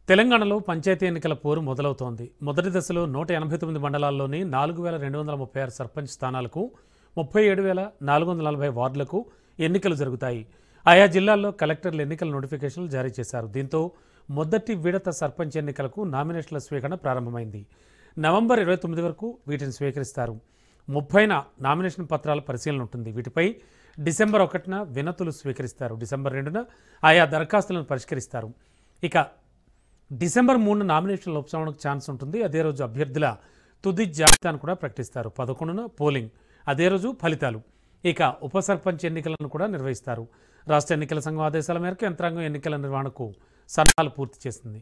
తెలంగాణలో పంచాయతీ ఎన్నికల పోరు మొదలవుతోంది. మొదటి దశలో 189 మండలాల్లోని 4236 సర్పంచ్ స్థానాలకు 37,440 వార్డులకు ఎన్నికలు జరుగుతాయి. ఆయా జిల్లాల్లో కలెక్టర్లు ఎన్నికల నోటిఫికేషన్లు జారీ చేశారు. దీంతో మొదటి విడత సర్పంచ్ ఎన్నికలకు నామినేషన్ల స్వీకరణ ప్రారంభమైంది. నవంబర్ 29 వరకు వీటిని స్వీకరిస్తారు. 30న నామినేషన్ పత్రాల పరిశీలన ఉంటుంది. వీటిపై డిసెంబర్ 1న వినతులు స్వీకరిస్తారు. డిసెంబర్ 2న ఆయా దరఖాస్తులను పరిష్కరిస్తారు. ఇక డిసెంబర్ 3న నామినేషన్ల ఉపశమనకు ఛాన్స్ ఉంటుంది. అదే రోజు అభ్యర్థుల తుది జాబితాను కూడా ప్రకటిస్తారు. 11న పోలింగ్, అదే రోజు ఫలితాలు. ఇక ఉప సర్పంచ్ ఎన్నికలను కూడా నిర్వహిస్తారు. రాష్ట్ర ఎన్నికల సంఘం ఆదేశాల మేరకు యంత్రాంగం ఎన్నికల నిర్వహణకు సన్నాహాలు పూర్తి చేసింది.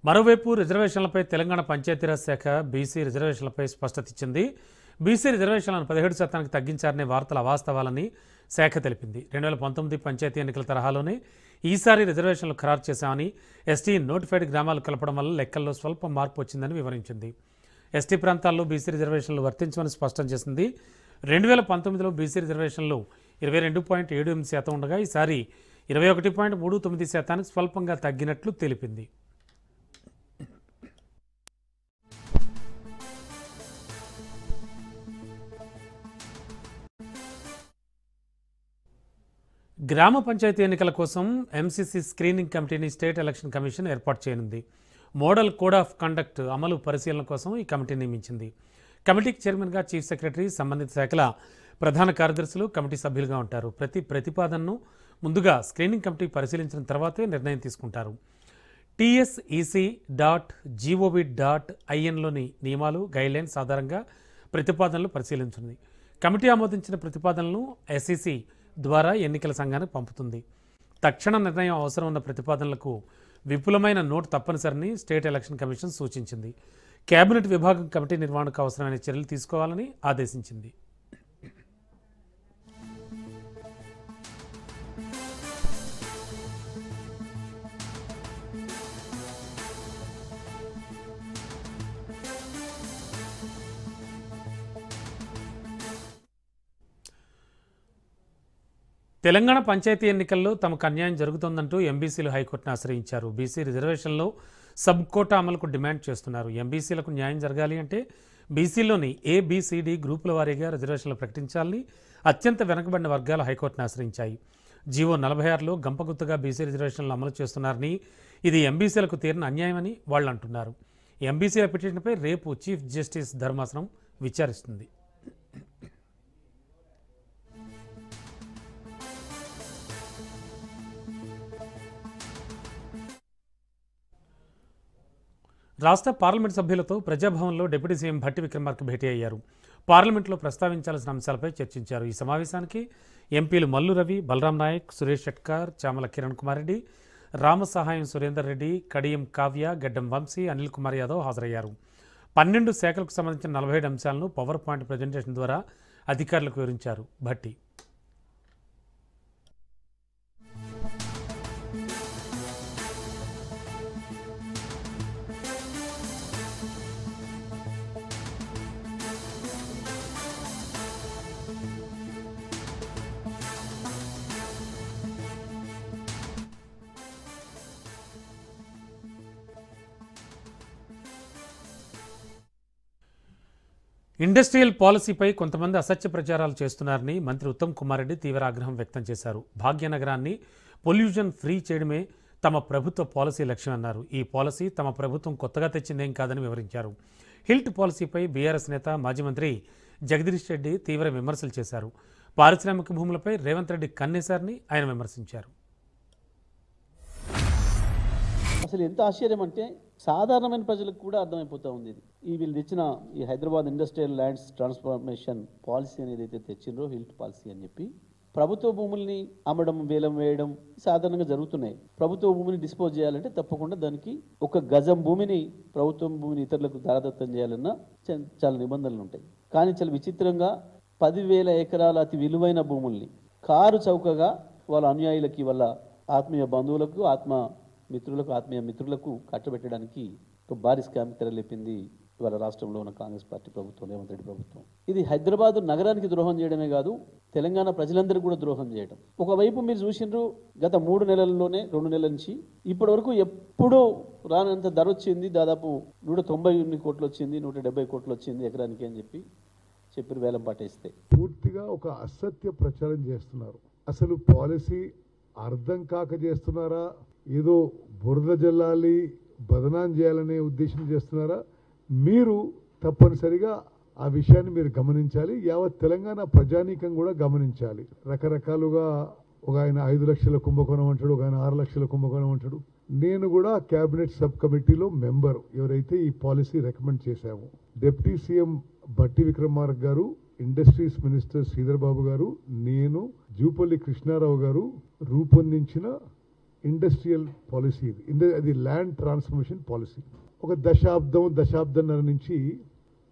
మరోవైపు రిజర్వేషన్లపై తెలంగాణ పంచాయతీరాజ్ శాఖ బీసీ రిజర్వేషన్లపై స్పష్టత ఇచ్చింది. బీసీ రిజర్వేషన్లను 17% తగ్గించారనే వార్తల అవాస్తవాలని శాఖ తెలిపింది. 2019 పంచాయతీ ఎన్నికల తరహాలోనే ఈసారి రిజర్వేషన్లు ఖరారు చేశామని, ఎస్టీ నోటిఫైడ్ గ్రామాలు కలపడం వల్ల లెక్కల్లో స్వల్ప మార్పు వచ్చిందని వివరించింది. ఎస్టీ ప్రాంతాల్లో బీసీ రిజర్వేషన్లు వర్తించమని స్పష్టం చేసింది. 2019లో బీసీ రిజర్వేషన్లు 22.78% ఉండగా ఈసారి 21.39% స్వల్పంగా తగ్గినట్లు తెలిపింది. గ్రామ పంచాయతీ ఎన్నికల కోసం ఎంసీసీ స్క్రీనింగ్ కమిటీని స్టేట్ ఎలక్షన్ కమిషన్ ఏర్పాటు చేయనుంది. మోడల్ కోడ్ ఆఫ్ కండక్ట్ అమలు పరిశీలన కోసం ఈ కమిటీ నియమించింది. కమిటీకి చైర్మన్గా చీఫ్ సెక్రటరీ, సంబంధిత శాఖల ప్రధాన కార్యదర్శులు కమిటీ సభ్యులుగా ఉంటారు. ప్రతి ప్రతిపాదనను ముందుగా స్క్రీనింగ్ కమిటీ పరిశీలించిన తర్వాతే నిర్ణయం తీసుకుంటారు. TSEC.gov.inలోని నియమాలు, గైడ్లైన్స్ ఆధారంగా ప్రతిపాదనలు పరిశీలించింది. కమిటీ ఆమోదించిన ప్రతిపాదనలను ఎస్ఈసి ద్వారా ఎన్నికల సంఘానికి పంపుతుంది. తక్షణ నిర్ణయం అవసరం ఉన్న ప్రతిపాదనలకు విపులమైన నోటు తప్పనిసరిని స్టేట్ ఎలక్షన్ కమిషన్ సూచించింది. కేబినెట్ విభాగం కమిటీ నిర్వహణకు అవసరమైన చర్యలు తీసుకోవాలని ఆదేశించింది. తెలంగాణ పంచాయతీ ఎన్నికల్లో తమకు అన్యాయం జరుగుతోందంటూ ఎంబీసీలు హైకోర్టును ఆశ్రయించారు. బీసీ రిజర్వేషన్లో సబ్ కోటా అమలుకు డిమాండ్ చేస్తున్నారు. ఎంబీసీలకు న్యాయం జరగాలి అంటే బీసీలోని ఏబిసిడి గ్రూపుల వారీగా రిజర్వేషన్లు ప్రకటించాలని అత్యంత వెనుకబడిన వర్గాలు హైకోర్టును ఆశ్రయించాయి. జీవో 46లో గంపగుత్తగా బీసీ రిజర్వేషన్లు అమలు చేస్తున్నారని, ఇది ఎంబీసీలకు తీరిన అన్యాయమని వాళ్ళు అంటున్నారు. ఎంబీసీల పిటిషన్పై రేపు చీఫ్ జస్టిస్ ధర్మాసనం విచారిస్తుంది. రాష్ట్ర పార్లమెంట్ సభ్యులతో ప్రజాభవన్లో డిప్యూటీ సీఎం భట్టి విక్రమార్క భేటీ అయ్యారు. పార్లమెంట్లో ప్రస్తావించాల్సిన అంశాలపై చర్చించారు. ఈ సమావేశానికి ఎంపీలు మల్లు రవి, బలరాం నాయక్, సురేష్ షెట్కార్, చామల కిరణ్ కుమార్ రెడ్డి, రామసహాయం సురేందర్ రెడ్డి, కడియం కావ్య, గడ్డం వంశీ, అనిల్ కుమార్ యాదవ్ హాజరయ్యారు. 12 శాఖలకు సంబంధించిన 47 అంశాలను పవర్ పాయింట్ ప్రజెంటేషన్ ద్వారా అధికారులకు వివరించారు భట్టి. ఇండస్ట్రియల్ పాలసీపై కొంతమంది అసత్య ప్రచారాలు చేస్తున్నారని మంత్రి ఉత్తమ్ కుమార్ రెడ్డి తీవ్ర ఆగ్రహం వ్యక్తం చేశారు. భాగ్యనగరాన్ని పొల్యూషన్ ఫ్రీ చేయడమే తమ ప్రభుత్వ పాలసీ లక్ష్యం అన్నారు. ఈ పాలసీ తమ ప్రభుత్వం కొత్తగా తెచ్చిందేం కాదని వివరించారు. హిల్ట్ పాలసీపై బీఆర్ఎస్ నేత మాజీ మంత్రి జగదీష్ రెడ్డి తీవ్ర విమర్శలు చేశారు. పారిశ్రామిక భూములపై రేవంత్ రెడ్డి కన్నేశారని ఆయన విమర్శించారు. అసలు ఎంత ఆశ్చర్యం అంటే సాధారణమైన ప్రజలకు కూడా అర్థమైపోతూ ఉంది. వీళ్ళు తెచ్చిన ఈ Hyderabad industrial lands transformation policy అనేది అయితే తెచ్చిండ్రో, హిల్ట్ పాలసీ అని చెప్పి, ప్రభుత్వ భూముల్ని అమ్మడం, వేలం వేయడం సాధారణంగా జరుగుతున్నాయి. ప్రభుత్వ భూమిని డిస్పోజ్ చేయాలంటే తప్పకుండా దానికి ఒక గజం భూమిని, ప్రభుత్వం భూమిని ఇతరులకు దారదత్తం చేయాలన్నా చాలా నిబంధనలు ఉంటాయి. కానీ చాలా విచిత్రంగా 10,000 ఎకరాల అతి విలువైన భూముల్ని కారు చౌకగా వాళ్ళ అనుయాయులకి, వాళ్ళ ఆత్మీయ బంధువులకు, ఆత్మ మిత్రులకు, ఆత్మీయ మిత్రులకు కట్టబెట్టడానికి ఒక భారీ స్కామ్ తెరలేపింది ఇవాళ రాష్ట్రంలో ఉన్న కాంగ్రెస్ పార్టీ ప్రభుత్వం, రేవంత్ రెడ్డి ప్రభుత్వం. ఇది హైదరాబాద్ నగరానికి ద్రోహం చేయడమే కాదు, తెలంగాణ ప్రజలందరికీ కూడా ద్రోహం చేయడం. ఒకవైపు మీరు చూసిండ్రు, గత 3 నెలల్లోనే 2 నెలల నుంచి ఇప్పటి వరకు ఎప్పుడూ రానంత ధర వచ్చింది. దాదాపు 190 కోట్లు వచ్చింది, 170 కోట్లు వచ్చింది ఎకరానికి అని చెప్పి వేలం పాటేస్తే పూర్తిగా ఒక అసత్య ప్రచారం చేస్తున్నారు. అసలు పాలసీ అర్థం కాక చేస్తున్నారా, ఏదో బురద జల్లాలి, బదనాం చేయాలనే ఉద్దేశం చేస్తున్నారా? మీరు తప్పనిసరిగా ఆ విషయాన్ని మీరు గమనించాలి. యావత్ తెలంగాణ ప్రజానీకం కూడా గమనించాలి. రకరకాలుగా ఒక ఆయన 5 లక్షల కుంభకోణం అంటాడు, ఒక ఆయన 6 లక్షల కుంభకోణం అంటాడు. నేను కూడా కేబినెట్ సబ్ కమిటీలో మెంబర్, ఎవరైతే ఈ పాలసీ రికమెండ్ చేశాము. డిప్యూటీ సీఎం బట్టి విక్రమార్క గారు, ఇండస్ట్రీస్ మినిస్టర్ శ్రీధర్ బాబు గారు, నేను, జూపల్లి కృష్ణారావు గారు రూపొందించిన ఇండస్ట్రియల్ పాలసీ ఇది. అది ల్యాండ్ ట్రాన్స్ఫర్మేషన్ పాలసీ. ఒక దశాబ్దంన్నర నుంచి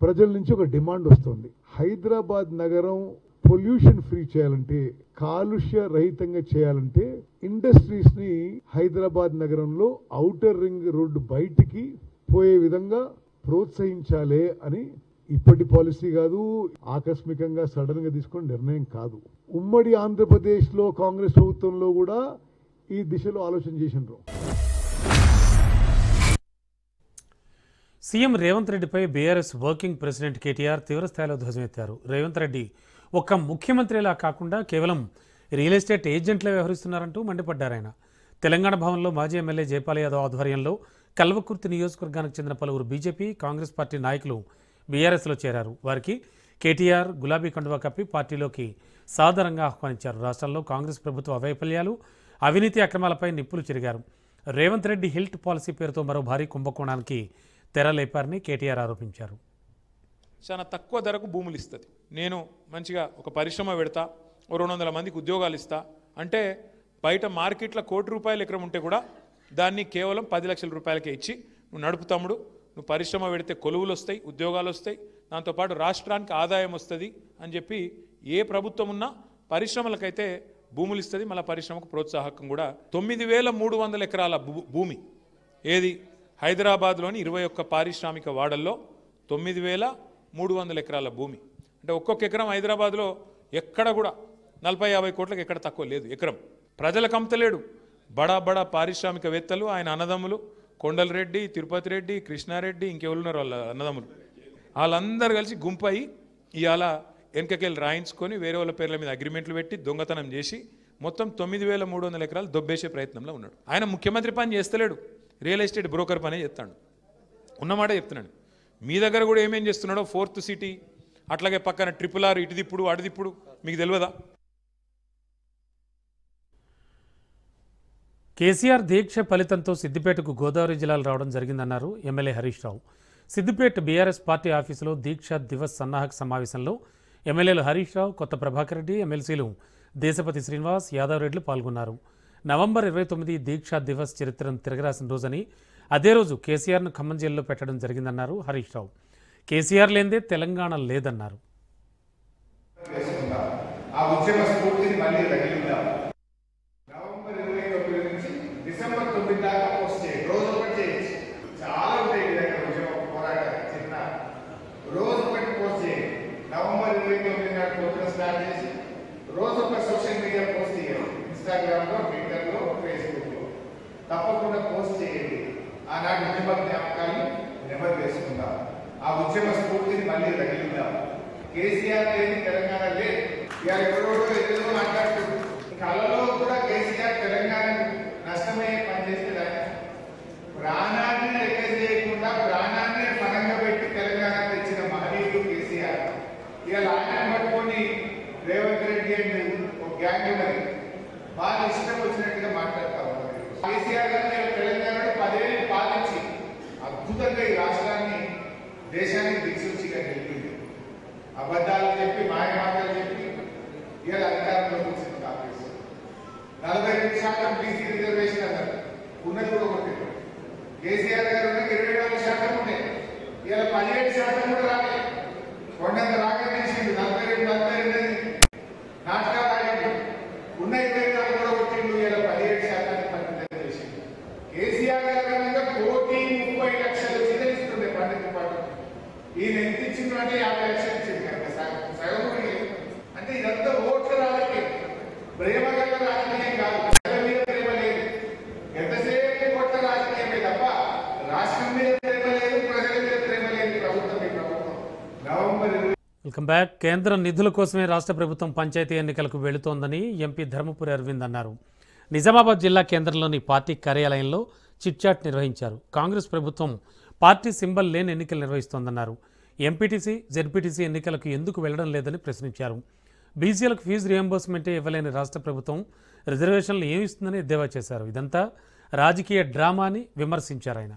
ప్రజల నుంచి ఒక డిమాండ్ వస్తుంది. హైదరాబాద్ నగరం పొల్యూషన్ ఫ్రీ చేయాలంటే, కాలుష్య రహితంగా చేయాలంటే ఇండస్ట్రీస్ ని హైదరాబాద్ నగరంలో ఔటర్ రింగ్ రోడ్డు బయటికి పోయే విధంగా ప్రోత్సహించాలి అని ఇప్పటి పాలసీ కాదు, ఆకస్మికంగా సడన్ గా తీసుకున్న నిర్ణయం కాదు. ఉమ్మడి ఆంధ్రప్రదేశ్ లో కాంగ్రెస్ ప్రభుత్వంలో కూడా ఈ దిశలో ఆలోచన చేసినారు. సీఎం రేవంత్ రెడ్డిపై బీఆర్ఎస్ వర్కింగ్ ప్రెసిడెంట్ కేటీఆర్ తీవ్రస్థాయిలో ధ్వజమెత్తారు. రేవంత్ రెడ్డి ఒక్క ముఖ్యమంత్రిలా కాకుండా కేవలం రియల్ ఎస్టేట్ ఏజెంట్లే వ్యవహరిస్తున్నారంటూ మండిపడ్డారు. ఆయన తెలంగాణ భవన్లో మాజీ ఎమ్మెల్యే జైపాల్ యాదవ్ ఆధ్వర్యంలో కల్వకుర్తి నియోజకవర్గానికి చెందిన పలువురు బీజేపీ, కాంగ్రెస్ పార్టీ నాయకులు బీఆర్ఎస్లో చేరారు. వారికి కేటీఆర్ గులాబీ కండువా కప్పి పార్టీలోకి సాదరంగా ఆహ్వానించారు. రాష్ట్రంలో కాంగ్రెస్ ప్రభుత్వ వైఫల్యాలు, అవినీతి అక్రమాలపై నిప్పులు చెరిగారు. రేవంత్ రెడ్డి హిల్ట్ పాలసీ పేరుతో మరో భారీ కుంభకోణానికి తెరలేపారని కేటీఆర్ ఆరోపించారు. చాలా తక్కువ ధరకు భూములు ఇస్తుంది, నేను మంచిగా ఒక పరిశ్రమ పెడతా, 200 మందికి ఉద్యోగాలు ఇస్తా అంటే బయట మార్కెట్లో ₹1,00,00,000 ఎకరం ఉంటే కూడా దాన్ని కేవలం 10 లక్షల రూపాయలకే ఇచ్చి నువ్వు నడుపు తమ్ముడు, నువ్వు పరిశ్రమ పెడితే కొలువులు వస్తాయి, ఉద్యోగాలు వస్తాయి, దాంతోపాటు రాష్ట్రానికి ఆదాయం వస్తుంది అని చెప్పి ఏ ప్రభుత్వం ఉన్నా పరిశ్రమలకైతే భూములు ఇస్తుంది. మళ్ళీ పరిశ్రమకు ప్రోత్సాహకం కూడా. 9,300 ఎకరాల భూమి ఏది హైదరాబాద్లోని 21 పారిశ్రామిక వాడల్లో 9,300 ఎకరాల భూమి అంటే ఒక్కొక్క ఎకరం హైదరాబాద్లో ఎక్కడ కూడా 40-50 కోట్లకు ఎక్కడ తక్కువ లేదు ఎకరం. ప్రజలకు అమ్మతలేడు. బడా పారిశ్రామికవేత్తలు, ఆయన అన్నదమ్ములు కొండలరెడ్డి, తిరుపతి రెడ్డి, కృష్ణారెడ్డి, ఇంకెవరున్నారు వాళ్ళ అన్నదమ్ములు, వాళ్ళందరూ కలిసి గుంపయి ఇవాళ వెనకకెళ్ళి రాయించుకొని వేరే వాళ్ళ పేర్ల మీద అగ్రిమెంట్లు పెట్టి దొంగతనం చేసి మొత్తం 9,300 ఎకరాలు దొబ్బేసే ప్రయత్నంలో ఉన్నాడు. ఆయన ముఖ్యమంత్రి పని చేస్తలేడు, రియల్ ఎస్టేట్ బ్రోకర్ పనే చేస్తాడు. ఉన్నమాట చెప్తున్నాడు. మీ దగ్గర కూడా ఏమేం చేస్తున్నాడో 4th సిటీ, అట్లాగే పక్కన RRR ఇటుదిప్పుడు అటుదిప్పుడు మీకు తెలియదా? కేసీఆర్ దీక్ష ఫలితంతో సిద్దిపేటకు గోదావరి జిల్లాలు రావడం జరిగిందన్నారు MLA Harish Rao. Siddipet BRS party ఆఫీసులో దీక్షా దివస్ సన్నాహక సమావేశంలో ఎమ్మెల్యేలు హరీష్ రావు, కొత్త ప్రభాకర్ రెడ్డి, ఎమ్మెల్సీలు దేశపతి శ్రీనివాస్ యాదవ్ రెడ్లు పాల్గొన్నారు. నవంబర్ 29 దీక్షా దివస్ చరిత్రను తిరగరాసిన రోజని, అదే రోజు కేసీఆర్ను ఖమ్మం జైల్లో పెట్టడం జరిగిందన్నారు హరీష్ రావు. కేసీఆర్ లేనిదే తెలంగాణ లేదన్నారు. డిసెంబర్ 9 దాకా పోస్ట్ చేయండి. రోజు ఒకటి చేయొచ్చు, చాలా ఉంటాయి పోరాట చిన్న రోజు ఒకటి పోస్ట్ చేయండి. నవంబర్ 29 నాడు పొద్దున స్టార్ట్ చేసి రోజు ఒక సోషల్ మీడియా పోస్ట్ చేయండి. ఇన్స్టాగ్రామ్ లో, ట్విట్టర్ లో, ఫేస్బుక్ లో తప్పకుండా పోస్ట్ చేయండి. ఆనాటి ఉద్యమ జ్ఞాపకాలను నెమరు వేసుకుందాం. ఆ ఉద్యమ స్ఫూర్తిని మళ్ళీ రగిలిద్దాం. కేసీఆర్ లేని తెలంగాణ లేదు. ఇవాళ ఎవరోడో ఎదురు మాట్లాడుతుంది. కళలో కూడా కేసీఆర్ తెలంగాణ నష్టమయ్యే పని చేస్తే ఆయన ప్రాణాన్ని లెక్క చేయకుండా ప్రాణాన్ని పరంగా పెట్టి తెలంగాణ తెచ్చిన మహనీయుడు కేసీఆర్. ఇవాళ ఆయన పట్టుకొని రేవంత్ రెడ్డి అని ఒక గ్యాంగ్ ఉన్నది, బాగా ఇష్టం వచ్చినట్టుగా మాట్లాడతా ఉన్నారు. కేసీఆర్ గారు తెలంగాణలో 10 ఏళ్ళు పాలించి అద్భుతంగా ఈ రాష్ట్రాన్ని దేశానికి దిక్సూచిగా నిలిపింది. అబద్ధాలు చెప్పి, మాయ మాటలు చెప్పి ఇవాళ అధికారంలోకి వచ్చింది కాంగ్రెస్. 42% బీసీ రిజర్వేషన్ అన్నారు, ఉన్నది కూడా ఒకటి. కేసీఆర్ గారు 24% ఉండే, ఇలా 17% కూడా రాలేదు. కొండంత రాగం చేసిండు, 42 నాటకాలు ఆడిండు. ఉన్న 24 కూడా కొట్టిండు, ఇలా 17% పరిమితం చేసిండు. ప్రజాకరణంగా 1,30,00,000 జీతం ఇస్తుంది పండిత పాటు. ఈయన ఎంత ఇచ్చింది అంటే 50,00,000 ఇచ్చింది కనుక సగం కూడా లేదు. అంటే ఇదంతా ఓట్ల రాజకీయం, ప్రేమ గల రాజకీయం కాదు. ప్రజల మీద ప్రేమ లేదు, ఎంతసేపు ఓట్ల రాజకీయమే తప్ప రాష్ట్రం మీద ప్రేమ లేదు, ప్రజల మీద ప్రేమ లేదు. ప్రభుత్వం ఈ ప్రభుత్వం నవంబర్ వెల్కమ్ బ్యాక్. కేంద్ర నిధుల కోసమే రాష్ట్ర ప్రభుత్వం పంచాయతీ ఎన్నికలకు వెళుతోందని ఎంపీ ధర్మపురి అరవింద్ అన్నారు. నిజామాబాద్ జిల్లా కేంద్రంలోని పార్టీ కార్యాలయంలో చిట్చాట్ నిర్వహించారు. కాంగ్రెస్ ప్రభుత్వం పార్టీ సింబల్ లేని ఎన్నికలు నిర్వహిస్తోందన్నారు. ఎంపీటీసీ జెడ్పీటీసీ ఎన్నికలకు ఎందుకు వెళ్లడం లేదని ప్రశ్నించారు. బీసీలకు ఫీజు రియంబర్స్మెంటే ఇవ్వలేని రాష్ట్ర ప్రభుత్వం రిజర్వేషన్లు ఏమిస్తుందని ఎద్దేవా చేశారు. ఇదంతా రాజకీయ డ్రామా అని విమర్శించారు ఆయన.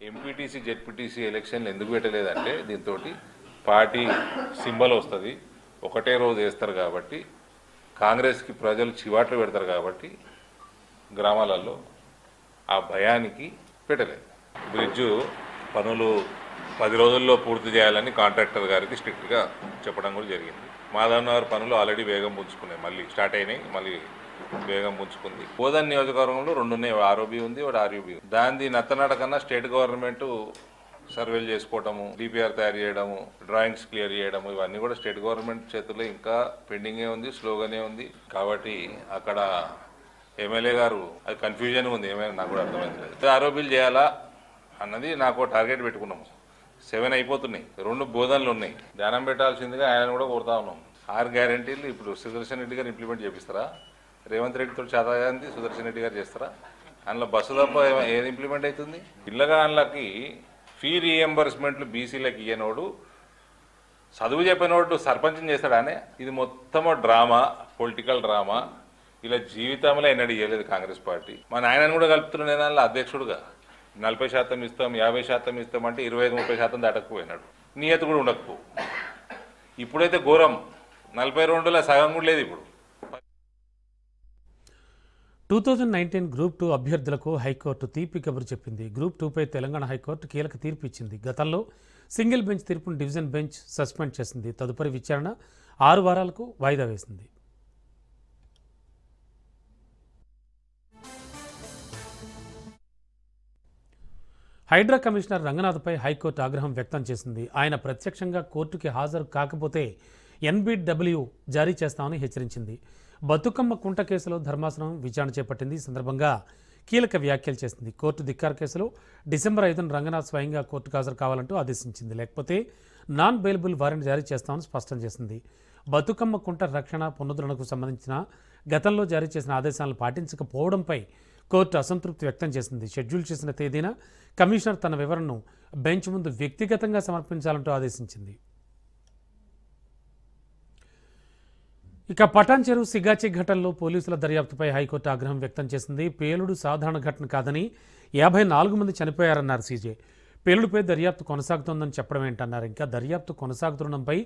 ఎంపీటీసీ జెడ్పీటీసీ ఎలక్షన్లు ఎందుకు పెట్టలేదంటే దీంతో పార్టీ సింబల్ వస్తుంది, ఒకటే రోజు వేస్తారు కాబట్టి, కాంగ్రెస్కి ప్రజలు చివాట్లు పెడతారు కాబట్టి గ్రామాలలో ఆ భయానికి పెట్టలేదు. బ్రిడ్జు పనులు 10 రోజుల్లో పూర్తి చేయాలని కాంట్రాక్టర్ గారికి స్ట్రిక్ట్గా చెప్పడం కూడా జరిగింది. మాధవనగర్ పనులు ఆల్రెడీ వేగం పుంజుకున్నాయి, మళ్ళీ స్టార్ట్ అయినాయి, మళ్ళీ వేగం పుంజుకుంది. బోధన్ నియోజకవర్గంలో 2 ఉన్నాయి, ఆర్ఓబి ఉంది, ఒకటి ఆర్యూబి ఉంది. దాని నత్తనాట కన్నా స్టేట్ గవర్నమెంట్ సర్వేలు చేసుకోవడము, డిపిఆర్ తయారు చేయడము, డ్రాయింగ్స్ క్లియర్ చేయడము, ఇవన్నీ కూడా స్టేట్ గవర్నమెంట్ చేతుల్లో ఇంకా పెండింగే ఉంది, స్లోగానే ఉంది. కాబట్టి అక్కడ ఎమ్మెల్యే గారు అది కన్ఫ్యూజన్ ఉంది, ఏమైనా నాకు కూడా అర్థమైంది లేదు. ఆర్ఓబీలు చేయాలా అన్నది నాకు టార్గెట్ పెట్టుకున్నాము. 7 అయిపోతున్నాయి, 2 బోధనలు ఉన్నాయి. ధ్యానం పెట్టాల్సిందిగా ఆయన కూడా కోరుతా ఉన్నాం. 6 గ్యారంటీలు ఇప్పుడు సుదర్శన్ రెడ్డి గారు ఇంప్లిమెంట్ చేపిస్తారా? రేవంత్ రెడ్డితో చాతాగాంధీ సుదర్శన్ రెడ్డి గారు చేస్తారా? అందులో బస్సు తప్ప ఏది ఇంప్లిమెంట్ అవుతుంది? పిల్లగాళ్ళకి ఫీ రీఎంబర్స్మెంట్లు బీసీలకు ఇయ్యనోడు, చదువు చెప్పినోడు సర్పంచం చేస్తాడానే. ఇది మొత్తము డ్రామా, పొలిటికల్ డ్రామా. ఇలా జీవితంలో ఎన్నడూ ఇవ్వలేదు కాంగ్రెస్ పార్టీ. మా నాయనని కూడా కలుపుతున్న నేను అధ్యక్షుడుగా 40% ఇస్తాం, 50% ఇస్తామంటే 25-30% దాటకపోయినాడు. నియత కూడా ఉండకపో. ఇప్పుడైతే ఘోరం, 42లో సగం కూడా లేదు. ఇప్పుడు 2019 గ్రూప్ 2 అభ్యర్థులకు హైకోర్టు తీపి కబురు చెప్పింది. గ్రూప్ 2పై తెలంగాణ హైకోర్టు కీలక తీర్పు ఇచ్చింది. గతంలో సింగిల్ బెంచ్ తీర్పును డివిజన్ బెంచ్ సస్పెండ్ చేసింది. తదుపరి విచారణ 6 వారాలకు వాయిదా వేసింది. హైడ్రా కమిషనర్ రంగనాథ్పై హైకోర్టు ఆగ్రహం వ్యక్తం చేసింది. ఆయన ప్రత్యక్షంగా కోర్టుకి హాజరు కాకపోతే NBW జారీ చేస్తామని హెచ్చరించింది. బతుకమ్మ కుంట కేసులో ధర్మాసనం విచారణ చేపట్టింది. ఈ సందర్భంగా కీలక వ్యాఖ్యలు చేసింది. కోర్టు ధిక్కార్ కేసులో డిసెంబర్ 5న రంగనాథ్ స్వయంగా కోర్టుకు హాజరు కావాలంటూ ఆదేశించింది. లేకపోతే నాన్ బెయిలబుల్ వారెంట్ జారీ చేస్తామని స్పష్టం చేసింది. బతుకమ్మ కుంట రక్షణ పునరుద్ధరణకు సంబంధించిన గతంలో జారీ చేసిన ఆదేశాలను పాటించకపోవడంపై కోర్టు అసంతృప్తి వ్యక్తం చేసింది. షెడ్యూల్ చేసిన తేదీన కమిషనర్ తన వివరణను బెంచ్ ముందు వ్యక్తిగతంగా సమర్పించాలంటూ ఆదేశించింది. ఇక పటాన్ చెరువు సిగాచి ఘటనలో పోలీసుల దర్యాప్తుపై హైకోర్టు ఆగ్రహం వ్యక్తం చేసింది. పేలుడు సాధారణ ఘటన కాదని 54 మంది చనిపోయారన్నారు సీజే. పేలుడుపై దర్యాప్తు కొనసాగుతోందని చెప్పడం ఏంటన్నారు. ఇంకా దర్యాప్తు కొనసాగుతుండడంపై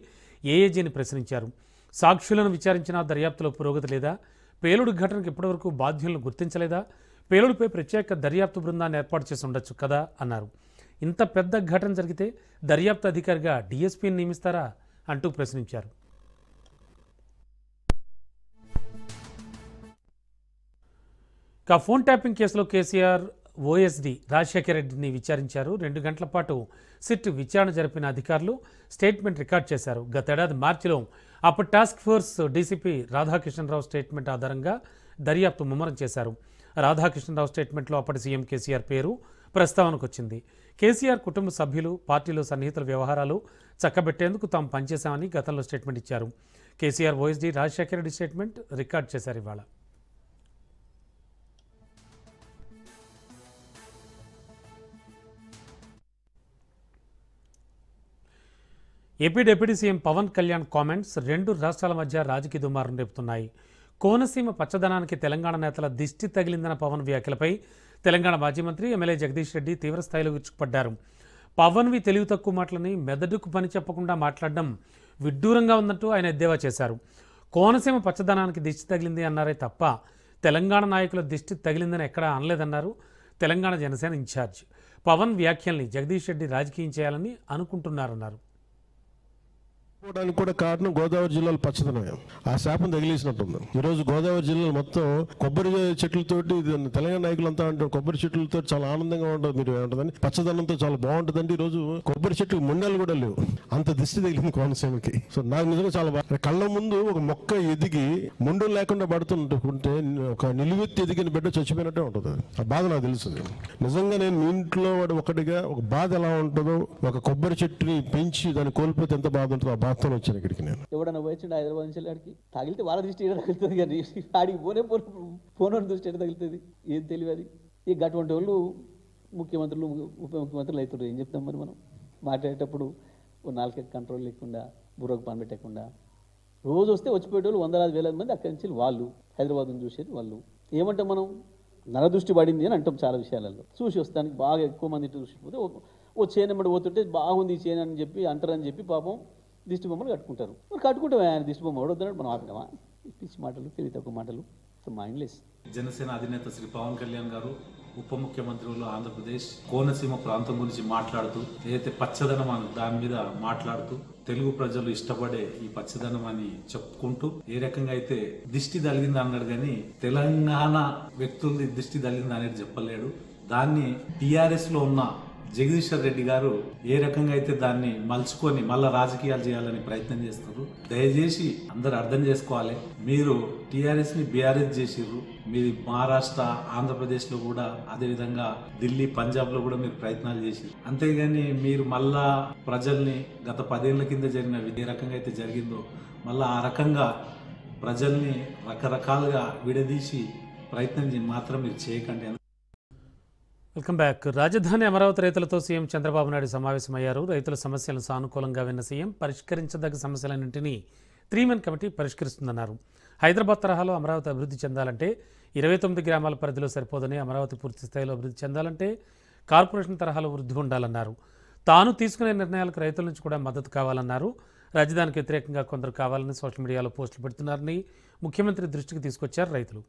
ఏఏజీని ప్రశ్నించారు. సాక్షులను విచారించినా దర్యాప్తులో పురోగతి లేదా? పేలుడు ఘటనకు ఇప్పటివరకు బాధ్యులను గుర్తించలేదా? పేలుడుపై ప్రత్యేక దర్యాప్తు బృందాన్ని ఏర్పాటు చేసి ఉండొచ్చు కదా అన్నారు. ఇంత పెద్ద ఘటన జరిగితే దర్యాప్తు అధికారిగా డీఎస్పీని నియమిస్తారా అంటూ ప్రశ్నించారు. ఇక ఫోన్ ట్యాపింగ్ కేసులో కేసీఆర్ ఓఎస్డీ రాజశేఖర రెడ్డిని విచారించారు. 2 గంటల పాటు సిట్ విచారణ జరిపిన అధికారులు స్టేట్మెంట్ రికార్డ్ చేశారు. గతేడాది మార్చిలో అప్పటి task force DCP Radhakrishna Rao statement ఆధారంగా దర్యాప్తు ముమ్మరం చేశారు. రాధాకృష్ణరావు స్టేట్మెంట్లో అప్పటి సీఎం కేసీఆర్ పేరు ప్రస్తావనకు వచ్చింది. కేసీఆర్ కుటుంబ సభ్యులు, పార్టీలో సన్నిహితుల వ్యవహారాలు చక్కబెట్టేందుకు తాము పనిచేశామని గతంలో స్టేట్మెంట్ ఇచ్చారు. KCR OSD Rajasekhara Reddy statement record చేశారు. ఇవాళ AP deputy CM Pawan Kalyan comments 2 రాష్ట్రాల మధ్య రాజకీయ దుమారం రేపుతున్నాయి. కోనసీమ పచ్చదనానికి తెలంగాణ నేతల దిష్టి తగిలిందన్న పవన్ వ్యాఖ్యలపై తెలంగాణ మాజీ మంత్రి ఎమ్మెల్యే జగదీష్ రెడ్డి తీవ్రస్థాయిలో విరుచుకుపడ్డారు. పవన్వి తెలివి తక్కువ మాటలని మెదడుకు పని చెప్పకుండా మాట్లాడడం విడ్డూరంగా ఉందంటూ ఆయన ఎద్దేవా చేశారు. కోనసీమ పచ్చదనానికి దిష్టి తగిలింది అన్నారే తప్ప తెలంగాణ నాయకుల దిష్టి తగిలిందని ఎక్కడా అనలేదన్నారు తెలంగాణ జనసేన ఇన్ఛార్జ్. పవన్ వ్యాఖ్యల్ని జగదీష్ రెడ్డి రాజకీయం చేయాలని అనుకుంటున్నారన్నారు. పోవడానికి కూడా కారణం గోదావరి జిల్లాలో పచ్చదనమే. ఆ శాపం తగిలేసినట్టుంది. ఈ రోజు గోదావరి జిల్లాలో మొత్తం కొబ్బరి చెట్లతోటి, తెలంగాణ నాయకులంతా అంటారు కొబ్బరి చెట్లతో చాలా ఆనందంగా ఉంటుంది, మీరు ఏమంటుందని పచ్చదనంతో చాలా బాగుంటుందండి. ఈ రోజు కొబ్బరి చెట్లు ముండలు కూడా లేవు, అంత దిష్టి తగిలింది కోనసీమకి. సో నాకు నిజంగా చాలా బాగా కళ్ళ ముందు ఒక మొక్క ఎదిగి ముండలు లేకుండా పడుతుంటే ఒక నిలువెత్తి ఎదిగిన బిడ్డ చచ్చిపోయినట్టే ఉంటుంది. ఆ బాధ నాకు తెలుస్తుంది. నిజంగా నేను మీ ఇంట్లో వాడు ఒకటిగా ఒక బాధ ఎలా ఉంటుందో, ఒక కొబ్బరి చెట్టుని పెంచి దాన్ని కోల్పోతే ఎంత బాధ ఉంటుందో ఆ బాధతో వచ్చాను ఇక్కడికి. నేను ఎవడన్నా పోయించండి హైదరాబాద్ నుంచి ఆడికి, తగిలితే వాళ్ళ దృష్టి ఏదో తగులుతుంది కానీ ఆడికి పోనే దృష్టి ఏదో తగులుతుంది, ఏం తెలియదు. ఇక అటువంటి వాళ్ళు ముఖ్యమంత్రులు ఉప ముఖ్యమంత్రులు అవుతారు. ఏం చెప్తాం మరి మనం మాట్లాడేటప్పుడు నాలుగు కంట్రోల్ లేకుండా, బుర్రకు పని పెట్టకుండా, రోజు వస్తే వచ్చిపోయేటోళ్ళు వందలాది వేల మంది అక్కడి నుంచి వాళ్ళు హైదరాబాద్ని చూసేది వాళ్ళు. ఏమంటాం మనం, నరదృష్టి పడింది అని అంటాం చాలా విషయాలలో. చూసి వస్తానికి బాగా ఎక్కువ మంది చూసిపోతే ఓ చేనమ్మడి పోతుంటే బాగుంది ఈ చేను అని చెప్పి అంటారని చెప్పి పాపం దిష్టి బొమ్మలు కట్టుకుంటారు. మరి కట్టుకుంటాం, ఆయన దిష్టి బొమ్మ వద్దన్నాడు, మనం ఆపినామా? పిచ్చి మాటలు, తెలివి తక్కువ మాటలు, మైండ్లెస్. జనసేన అధినేత శ్రీ పవన్ కళ్యాణ్ గారు ఉప ముఖ్యమంత్రులు ఆంధ్రప్రదేశ్ కోనసీమ ప్రాంతం గురించి మాట్లాడుతూ, ఏదైతే పచ్చదనం అని దాని మీద మాట్లాడుతూ, తెలుగు ప్రజలు ఇష్టపడే ఈ పచ్చదనం అని చెప్పుకుంటూ ఏ రకంగా అయితే దిష్టి తగిలింది అన్నాడు కానీ తెలంగాణ వ్యక్తులది దిష్టి తగిలింది అనేది చెప్పలేడు. దాన్ని టీఆర్ఎస్ లో ఉన్న జగదీశ్వర్ రెడ్డి గారు ఏ రకంగా అయితే దాన్ని మలుచుకొని మళ్ళా రాజకీయాలు చేయాలని ప్రయత్నం చేస్తారు. దయచేసి అందరు అర్థం చేసుకోవాలి, మీరు టీఆర్ఎస్ ని బీఆర్ఎస్ చేసిర్రు, మీరు మహారాష్ట్ర ఆంధ్రప్రదేశ్ లో కూడా, అదేవిధంగా ఢిల్లీ పంజాబ్ లో కూడా మీరు ప్రయత్నాలు చేసిర్రు. అంతేగాని మీరు మళ్ళా ప్రజల్ని గత 10 ఏళ్ల కింద జరిగిన ఏ రకంగా అయితే జరిగిందో మళ్ళా ఆ రకంగా ప్రజల్ని రకరకాలుగా విడదీసి ప్రయత్నం మాత్రం మీరు చేయకండి. Welcome back. రాజధాని అమరావతి రైతులతో సీఎం చంద్రబాబు నాయుడు సమావేశమయ్యారు. రైతుల సమస్యలను సానుకూలంగా విన్న సీఎం పరిష్కరించదగ్గ సమస్యలన్నింటినీ 3-man కమిటీ పరిష్కరిస్తుందన్నారు. హైదరాబాద్ తరహాలో అమరావతి అభివృద్ధి చెందాలంటే 29 గ్రామాల పరిధిలో సరిపోదని, అమరావతి పూర్తి స్థాయిలో అభివృద్ధి చెందాలంటే కార్పొరేషన్ తరహాలో వృద్ధి ఉండాలన్నారు. తాను తీసుకునే నిర్ణయాలకు రైతుల నుంచి కూడా మద్దతు కావాలన్నారు. రాజధానికి వ్యతిరేకంగా కొందరు కావాలని సోషల్ మీడియాలో పోస్టులు పెడుతున్నారని ముఖ్యమంత్రి దృష్టికి తీసుకొచ్చారు రైతులు.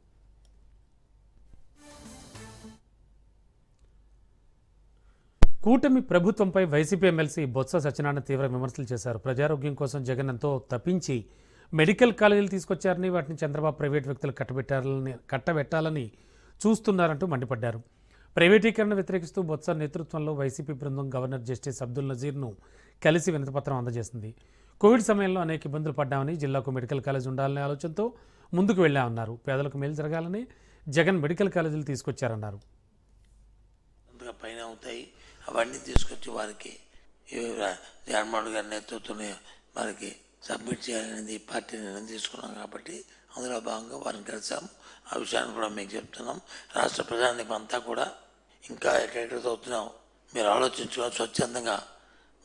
కూటమి ప్రభుత్వంపై వైసీపీ ఎమ్మెల్సీ బొత్స సత్యనారాయణ తీవ్ర విమర్శలు చేశారు. ప్రజారోగ్యం కోసం జగన్ ఎంతో తప్పించి మెడికల్ కాలేజీలు తీసుకొచ్చారని, వాటిని చంద్రబాబు ప్రైవేట్ వ్యక్తులు కట్టబెట్టాలని చూస్తున్నారంటూ మండిపడ్డారు. ప్రైవేటీకరణ వ్యతిరేకిస్తూ బొత్స నేతృత్వంలో వైసీపీ బృందం గవర్నర్ జస్టిస్ అబ్దుల్ నజీర్ను కలిసి వినతిపత్రం అందజేసింది. కోవిడ్ సమయంలో అనేక ఇబ్బందులు పడ్డామని, జిల్లాకు మెడికల్ కాలేజ్ ఉండాలనే ఆలోచనతో ముందుకు వెళ్ళామన్నారు. పేదలకు మేలు జరగాలని జగన్ మెడికల్ కాలేజీలు తీసుకొచ్చారన్నారు. అవన్నీ తీసుకొచ్చి వారికి జగన్మోహన్ గారి నేతృత్వంలో వారికి సబ్మిట్ చేయాలనేది పార్టీ నిర్ణయం తీసుకున్నాం. కాబట్టి అందులో భాగంగా వారిని కలిసాము. ఆ విషయాన్ని కూడా మీకు చెప్తున్నాం. రాష్ట్ర ప్రజానికి అంతా కూడా ఇంకా ఎక్కడెక్కడ చదువుతున్నాం మీరు ఆలోచించుకొని స్వచ్ఛందంగా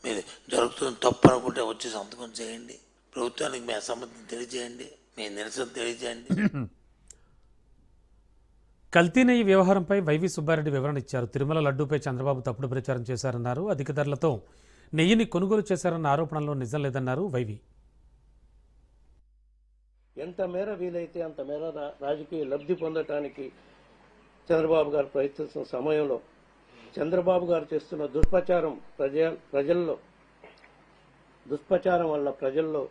మీరు జరుగుతున్న తప్పు అనుకుంటే వచ్చి సంతకం చేయండి. ప్రభుత్వానికి మీ అసమ్మతిని తెలియజేయండి, మీ నిరసన తెలియజేయండి. కల్తీ నెయ్యి వ్యవహారంపై వైవి సుబ్బారెడ్డి వివరణ ఇచ్చారు. తిరుమల లడ్డూపై చంద్రబాబు తప్పుడు ప్రచారం చేశారన్నారు. అధిక ధరలతో నెయ్యిని కొనుగోలు చేశారన్న ఆరోపణలో నిజం లేదన్నారు వైవి. ఎంత మేర వీలైతే అంత మేర రాజకీయ లబ్ధి పొందటానికి చంద్రబాబు గారు ప్రయత్నిస్తున్న సమయంలో చంద్రబాబు గారు చేస్తున్న దుష్ప్రచారం వల్ల ప్రజల్లో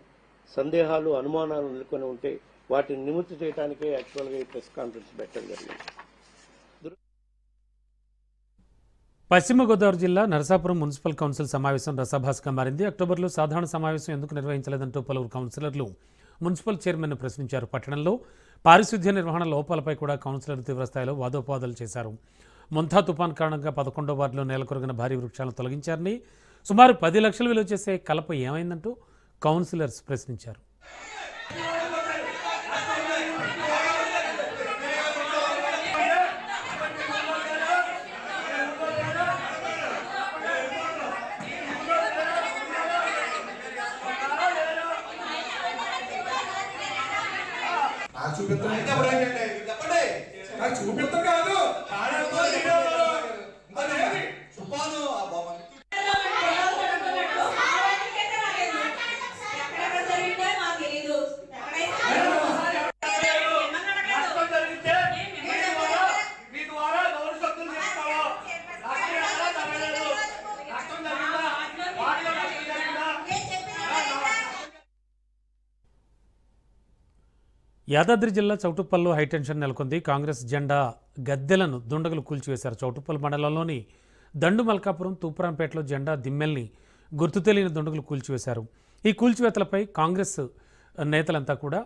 సందేహాలు, అనుమానాలు నెలకొని ఉంటే వాటిని నివృత్తి చేయడానికే యాక్చువల్గా ఈ ప్రెస్ కాన్ఫరెన్స్ పెట్టడం జరిగింది. పశ్చిమ గోదావరి జిల్లా నరసాపురం మున్సిపల్ కౌన్సిల్ సమావేశం రసాభాసగా మారింది. అక్టోబర్లో సాధారణ సమావేశం ఎందుకు నిర్వహించలేదంటూ పలువురు కౌన్సిలర్లు మున్సిపల్ చైర్మన్ను ప్రశ్నించారు. పట్టణంలో పారిశుద్ధ్య నిర్వహణ లోపాలపై కూడా కౌన్సిలర్లు తీవ్రస్థాయిలో వాదోపవాదాలు చేశారు. మొంతా తుఫాన్ కారణంగా 11వ వార్డులో నేలకొరిగిన భారీ వృక్షాలను తొలగించారని, సుమారు 10 లక్షలు విలువ చేసే కలప ఏమైందంటూ కౌన్సిలర్స్ ప్రశ్నించారు. చూపిస్తా కాదు యాదాద్రి జిల్లా చౌటుప్పల్లో హైటెన్షన్ నెలకొంది. కాంగ్రెస్ జెండా గద్దెలను దుండగులు కూల్చివేశారు. చౌటుప్పల్ మండలంలోని దండు మల్కాపురం, తూప్రాంపేటలో జెండా దిమ్మెల్ని గుర్తు తెలియని దుండగులు కూల్చివేశారు. ఈ కూల్చివేతలపై కాంగ్రెస్ నేతలంతా కూడా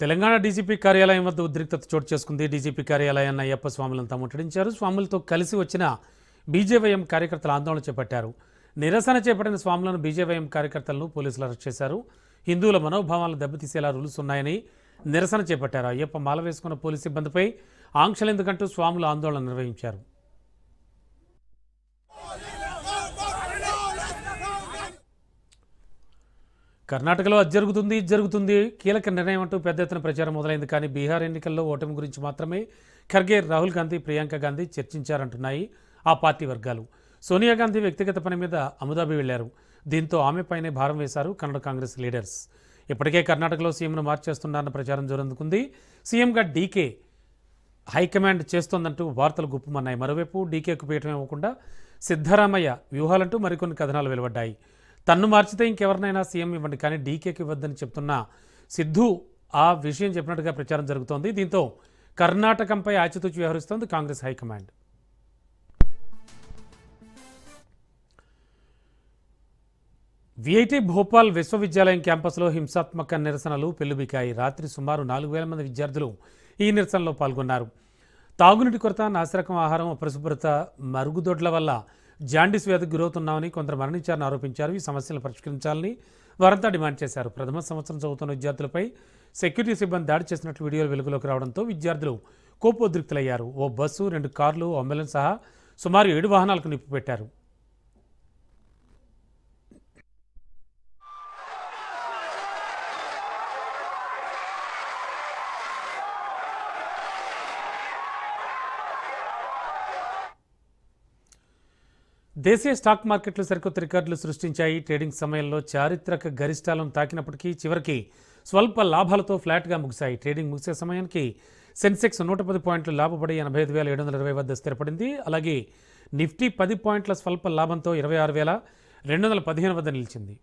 తెలంగాణ డీజీపీ కార్యాలయం వద్ద ఉద్రిక్తత చోటు చేసుకుంది. డీజీపీ కార్యాలయాన్ని అయ్యప్ప స్వాములంతా ముట్టడించారు. స్వాములతో కలిసి వచ్చిన బీజేవైఎం కార్యకర్తలు ఆందోళన చేపట్టారు. నిరసన చేపట్టిన స్వాములను బీజేవైఎం కార్యకర్తలను పోలీసులు అరెస్ట్ చేశారు. హిందువుల మనోభావాలను దెబ్బతీసేలా రూల్స్ ఉన్నాయని నిరసన చేపట్టారు. అయ్యప్ప మాల వేసుకున్న పోలీసు సిబ్బందిపై ఆంక్షలు ఎందుకంటూ స్వాములు ఆందోళన నిర్వహించారు. కర్ణాటకలో అది జరుగుతుంది కీలక నిర్ణయం అంటూ పెద్ద ఎత్తున ప్రచారం మొదలైంది. కానీ బీహార్ ఎన్నికల్లో ఓటమి గురించి మాత్రమే ఖర్గే, రాహుల్ గాంధీ, ప్రియాంక గాంధీ చర్చించారంటున్నాయి ఆ పార్టీ వర్గాలు. సోనియా గాంధీ వ్యక్తిగత పని మీద అబుదాబి వెళ్లారు. దీంతో ఆమెపైనే భారం వేశారు కన్నడ కాంగ్రెస్ లీడర్స్. ఇప్పటికే కర్ణాటకలో సీఎంను మార్చేస్తున్నారన్న ప్రచారం జోరందుకుంది. సీఎంగా డీకే హైకమాండ్ చేస్తోందంటూ వార్తలు గుప్పమన్నాయి. మరోవైపు డీకేకు పీఠం ఇవ్వకుండా సిద్ధరామయ్య వ్యూహాలంటూ మరికొన్ని కథనాలు వెలువడ్డాయి. తన్ను మార్చితే ఇంకెవరినైనా సీఎం ఇవ్వండి, కానీ డీకేకి ఇవ్వద్దని చెప్తున్న సిద్ధు ఆ విషయం చెప్పినట్టుగా ప్రచారం జరుగుతోంది. దీంతో కర్ణాటకంపై ఆచితూచి వ్యవహరిస్తోంది కాంగ్రెస్ హైకమాండ్. విఐటి భోపాల్ విశ్వవిద్యాలయం క్యాంపస్లో హింసాత్మక నిరసనలు పెల్లుబికాయి. రాత్రి సుమారు 4,000 మంది విద్యార్థులు ఈ నిరసనలో పాల్గొన్నారు. తాగునీటి కొరత, నాసిరకం ఆహారం, అపరిశుభ్రత, మరుగుదొడ్ల వల్ల జాండీస్ వ్యాధికి గురవుతున్నామని, కొందరు మరణించారని ఆరోపించారు. ఈ సమస్యలను పరిష్కరించాలని వారంతా డిమాండ్ చేశారు. ప్రథమ సంవత్సరం చదువుతున్న విద్యార్థులపై సెక్యూరిటీ సిబ్బంది దాడి చేసినట్లు వీడియోలు వెలుగులోకి రావడంతో విద్యార్థులు కోపోద్రిక్తులయ్యారు. ఓ బస్సు, 2 కార్లు, అంబులెన్స్ సహా సుమారు 7 వాహనాలకు నిప్పు పెట్టారు. దేశీయ స్టాక్ మార్కెట్లు సరికొత్త రికార్డులు సృష్టించాయి. ట్రేడింగ్ సమయంలో చారిత్రక గరిష్టాలను తాకినప్పటికీ చివరికి స్వల్ప లాభాలతో ఫ్లాట్గా ముగిశాయి. ట్రేడింగ్ ముగిసే సమయానికి సెన్సెక్స్ 110 పాయింట్లు లాభపడి 85,720 వద్ద స్థిరపడింది. అలాగే నిఫ్టీ 10 పాయింట్ల స్వల్ప లాభంతో 26,215 వద్ద నిలిచింది.